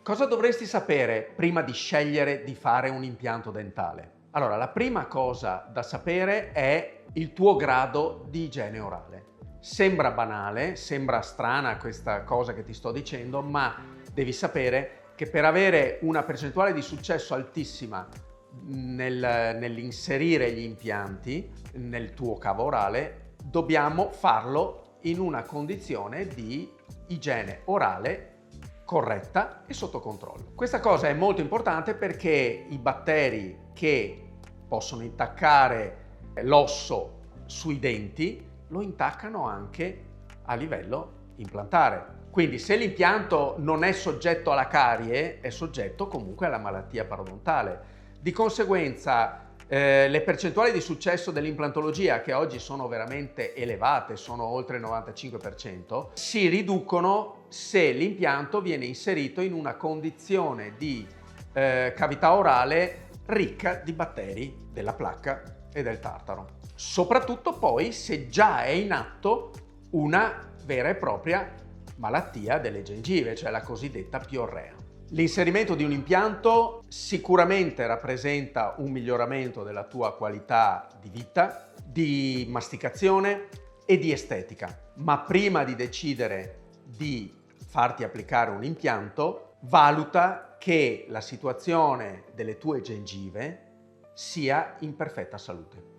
Cosa dovresti sapere prima di scegliere di fare un impianto dentale? Allora, la prima cosa da sapere è il tuo grado di igiene orale. Sembra banale, sembra strana questa cosa che ti sto dicendo, ma devi sapere che per avere una percentuale di successo altissima nell'inserire gli impianti nel tuo cavo orale, dobbiamo farlo in una condizione di igiene orale corretta e sotto controllo. Questa cosa è molto importante perché i batteri che possono intaccare l'osso sui denti lo intaccano anche a livello implantare. Quindi se l'impianto non è soggetto alla carie, è soggetto comunque alla malattia parodontale. Di conseguenza le percentuali di successo dell'implantologia, che oggi sono veramente elevate, sono oltre il 95%, si riducono se l'impianto viene inserito in una condizione di cavità orale ricca di batteri della placca e del tartaro. Soprattutto poi se già è in atto una vera e propria malattia delle gengive, cioè la cosiddetta piorrea. L'inserimento di un impianto sicuramente rappresenta un miglioramento della tua qualità di vita, di masticazione e di estetica. Ma prima di decidere di farti applicare un impianto, valuta che la situazione delle tue gengive sia in perfetta salute.